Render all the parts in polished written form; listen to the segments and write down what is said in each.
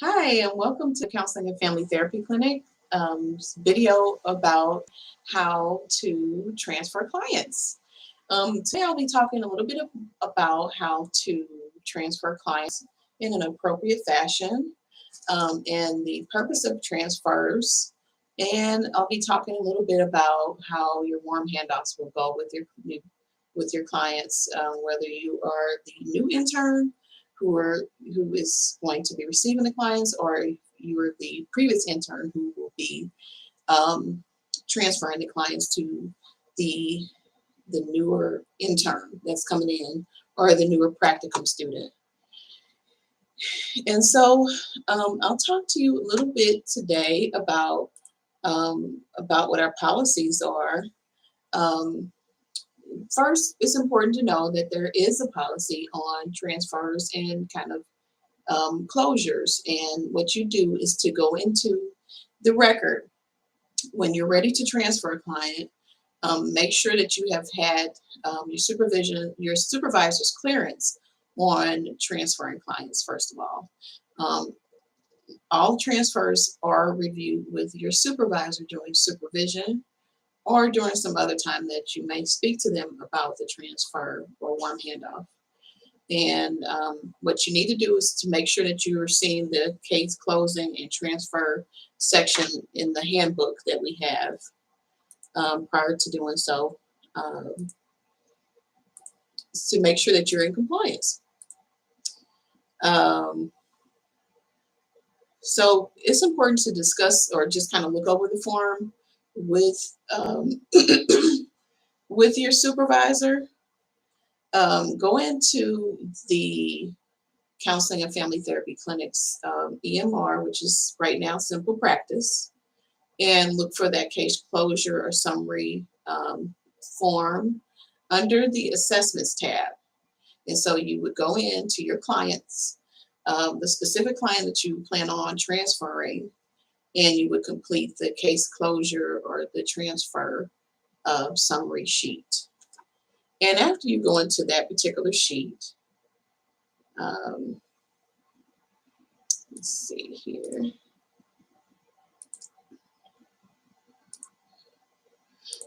Hi, and welcome to Counseling and Family Therapy Clinic video about how to transfer clients. Today I'll be talking a little bit about how to transfer clients in an appropriate fashion and the purpose of transfers. And I'll be talking a little bit about how your warm handoffs will go with your clients, whether you are the new intern who is going to be receiving the clients, or you are the previous intern who will be um, transferring the clients to the the newer intern that's coming in, or the newer practicum student. And so I'll talk to you a little bit today about what our policies are. Um, First, it's important to know that there is a policy on transfers and kind of closures. And what you do is to go into the record when you're ready to transfer a client. Make sure that you have had your supervisor's clearance on transferring clients. First of all transfers are reviewed with your supervisor during supervision or during some other time that you may speak to them about the transfer or warm handoff. And what you need to do is to make sure that you are seeing the case closing and transfer section in the handbook that we have prior to doing so, um, to make sure that you're in compliance. Um, so it's important to discuss or just kind of look over the form with with your supervisor. Go into the Counseling and Family Therapy Clinic's EMR, which is right now Simple Practice, and look for that case closure or summary form under the Assessments tab. And so you would go into your clients, the specific client that you plan on transferring, and you would complete the case closure or the transfer summary sheet. And after you go into that particular sheet, um, let's see here.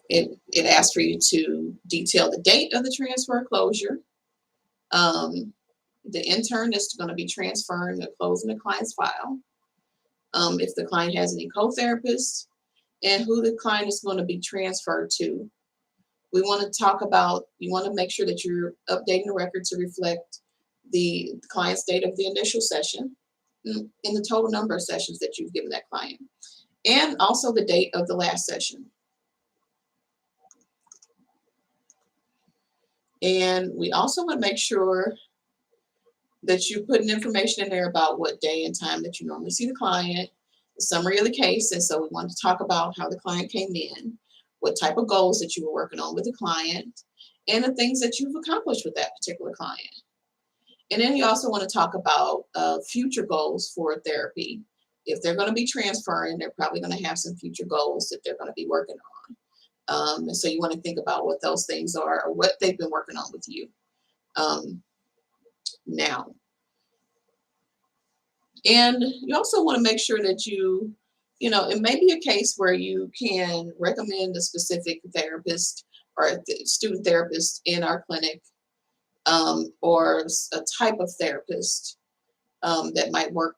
It asks for you to detail the date of the transfer closure, um, the intern that's going to be transferring or closing the client's file, if the client has any co-therapists, and who the client is going to be transferred to. You want to make sure that you're updating the record to reflect the client's date of the initial session and the total number of sessions that you've given that client, and also the date of the last session. And we also want to make sure that you put information in there about what day and time that you normally see the client, the summary of the case. And so we want to talk about how the client came in, what type of goals that you were working on with the client, and the things that you've accomplished with that particular client. And then you also want to talk about future goals for therapy. If they're going to be transferring, they're probably going to have some future goals that they're going to be working on. And so you want to think about what those things are or what they've been working on with you now. And you also want to make sure that it may be a case where you can recommend a specific therapist or a student therapist in our clinic, or a type of therapist that might work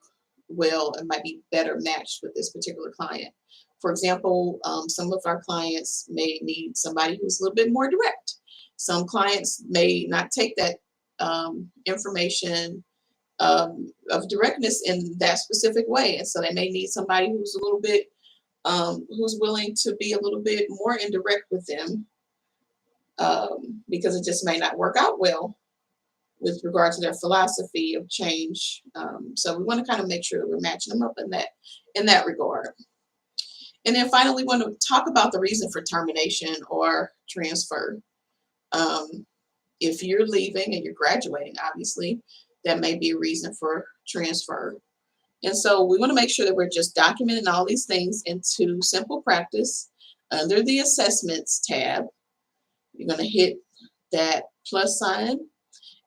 well and might be better matched with this particular client. For example, some of our clients may need somebody who's a little bit more direct. Some clients may not take that information of directness in that specific way. And so they may need somebody who's a little bit, who's willing to be a little bit more indirect with them, because it just may not work out well with regard to their philosophy of change. So we want to kind of make sure that we're matching them up in that regard. And then finally, we want to talk about the reason for termination or transfer. If you're leaving and you're graduating, obviously, that may be a reason for transfer. And so we want to make sure that we're just documenting all these things into Simple Practice under the Assessments tab. You're going to hit that plus sign,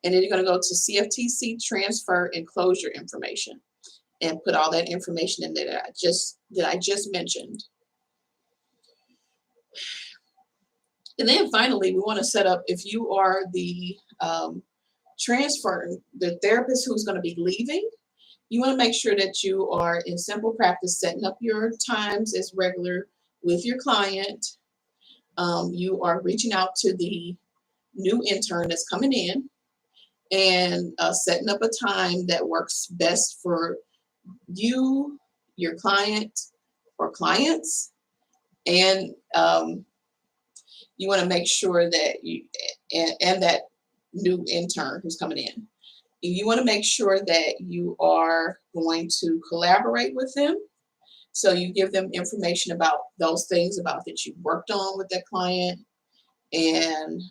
and then you're going to go to CFTC transfer and closure information. and put all that information in there that I just mentioned. And then finally, we want to set up, if you are the the therapist who's going to be leaving, you want to make sure that you are in simple practice setting up your times as regular with your client. You are reaching out to the new intern that's coming in and setting up a time that works best for you, your client, or clients. And you want to make sure that and that new intern who's coming in, you want to make sure that you are going to collaborate with them. So you give them information about those things about that you worked on with that client, and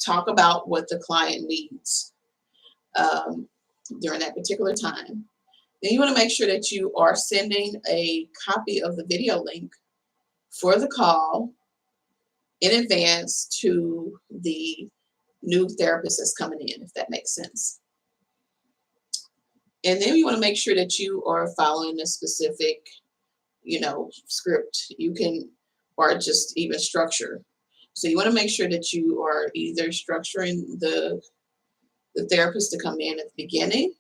talk about what the client needs during that particular time. Then you want to make sure that you are sending a copy of the video link for the call in advance to the new therapist that's coming in, if that makes sense. And then you want to make sure that you are following a specific, script. You can, or just even structure. So you want to make sure that you are either structuring the therapist to come in at the beginning,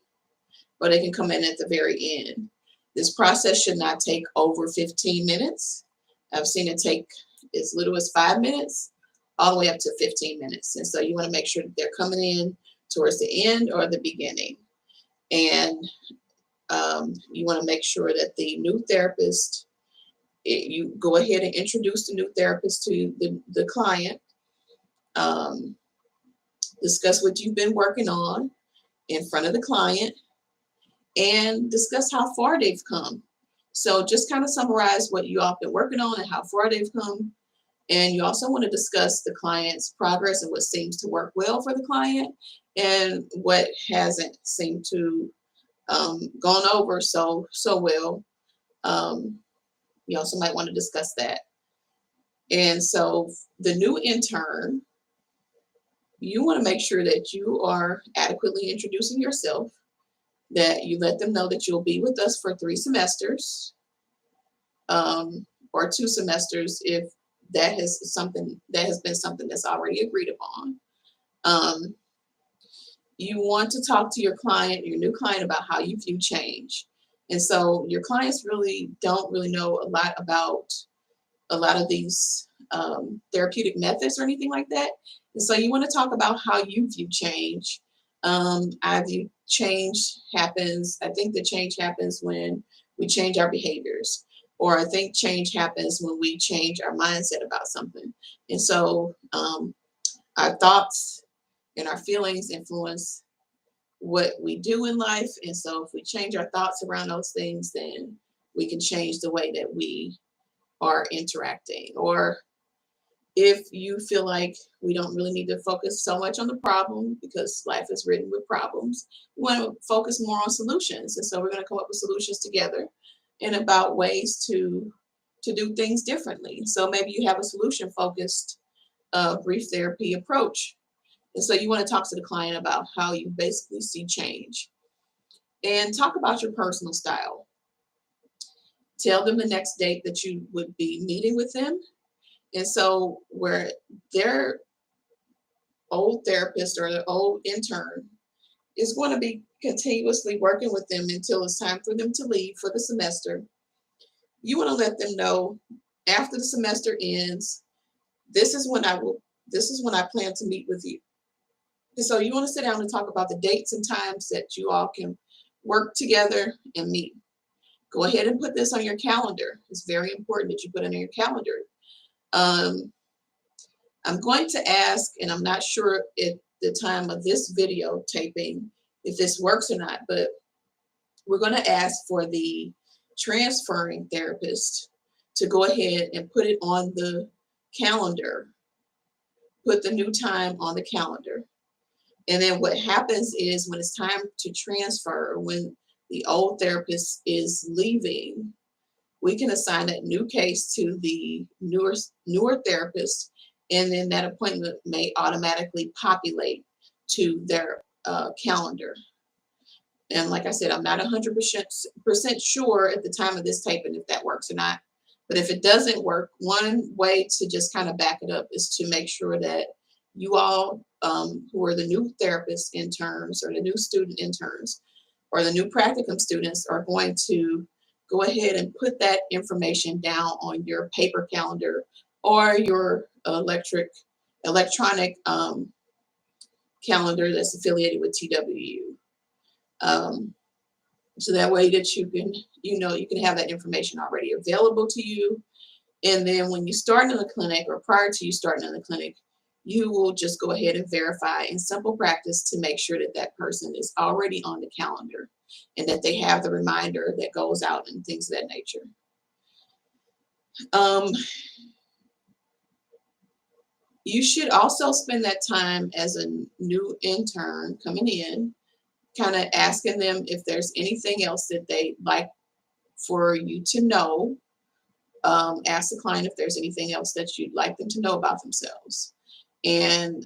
or they can come in at the very end. This process should not take over 15 minutes. I've seen it take as little as 5 minutes, all the way up to 15 minutes. And so you want to make sure that they're coming in towards the end or the beginning. And you want to make sure that the new therapist, you go ahead and introduce the new therapist to the client, discuss what you've been working on in front of the client, and discuss how far they've come. So just kind of summarize what you all have been working on and how far they've come. And you also want to discuss the client's progress and what seems to work well for the client and what hasn't seemed to gone over so well. You also might want to discuss that. And so the new intern, you want to make sure that you are adequately introducing yourself, that you let them know that you'll be with us for 3 semesters, or 2 semesters if that has been something that's already agreed upon. You want to talk to your new client, about how you view change. And so your clients don't really know a lot about a lot of these therapeutic methods or anything like that. And so you want to talk about how you view change. I view change happens. I think that change happens when we change our behaviors, or I think change happens when we change our mindset about something. And so our thoughts and our feelings influence what we do in life. And so if we change our thoughts around those things, then we can change the way that we are interacting. Or if you feel like we don't really need to focus so much on the problem because life is written with problems, we want to focus more on solutions. And so we're going to come up with solutions together and about ways to do things differently. So maybe you have a solution focused brief therapy approach. And so you want to talk to the client about how you basically see change, and talk about your personal style. Tell them the next date that you would be meeting with them. And so where their old therapist or their old intern is going to be continuously working with them until it's time for them to leave for the semester, you want to let them know after the semester ends, this is when I plan to meet with you. And so you want to sit down and talk about the dates and times that you all can work together and meet. Go ahead and put this on your calendar. It's very important that you put it on your calendar. I'm going to ask, and I'm not sure at the time of this video taping if this works or not, but we're going to ask for the transferring therapist to go ahead and put it on the calendar, put the new time on the calendar. And then what happens is when it's time to transfer, when the old therapist is leaving, we can assign that new case to the newer therapist, and then that appointment may automatically populate to their calendar. And like I said, I'm not 100% sure at the time of this taping if that works or not. But if it doesn't work, one way to just kind of back it up is to make sure that you all who are the new therapist interns or the new student interns or the new practicum students are going to go ahead and put that information down on your paper calendar or your electronic calendar that's affiliated with TWU. So that way that you can, you can have that information already available to you. And then when you start in the clinic or prior to you starting in the clinic, you will just go ahead and verify in simple practice to make sure that that person is already on the calendar and that they have the reminder that goes out and things of that nature. You should also spend that time as a new intern coming in, kind of asking them if there's anything else that they'd like for you to know. Ask the client if there's anything else that you'd like them to know about themselves. And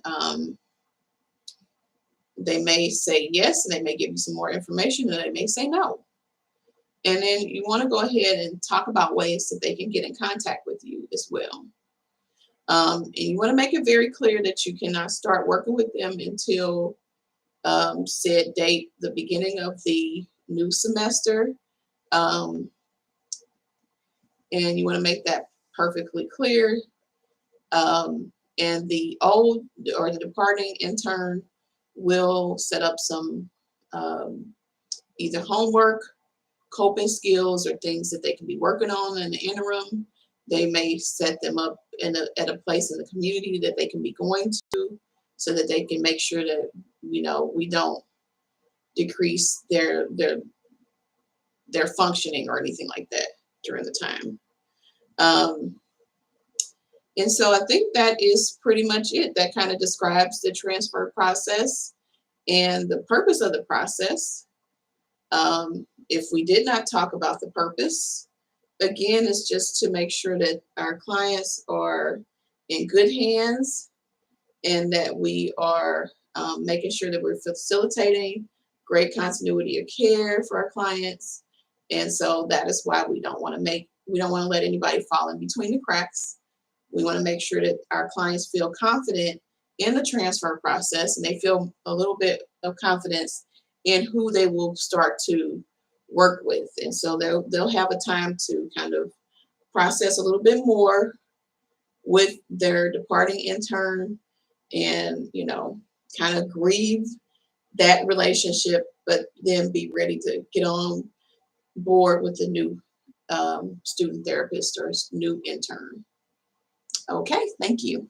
they may say yes, and they may give you some more information, and they may say no. And then you want to go ahead and talk about ways that they can get in contact with you as well. And you want to make it very clear that you cannot start working with them until said date, the beginning of the new semester. And you want to make that perfectly clear. And the old or the departing intern will set up some either homework, coping skills, or things that they can be working on in the interim. They may set them up at a place in the community that they can be going to so that they can make sure that, we don't decrease their functioning or anything like that during the time. And so I think that is pretty much it. That kind of describes the transfer process and the purpose of the process. If we did not talk about the purpose, again, it's just to make sure that our clients are in good hands and that we are making sure that we're facilitating great continuity of care for our clients. And so that is why we don't want to let anybody fall in between the cracks. We want to make sure that our clients feel confident in the transfer process and they feel a little bit of confidence in who they will start to work with. And so they'll have a time to kind of process a little bit more with their departing intern and, kind of grieve that relationship, but then be ready to get on board with the new student therapist or new intern. Okay, thank you.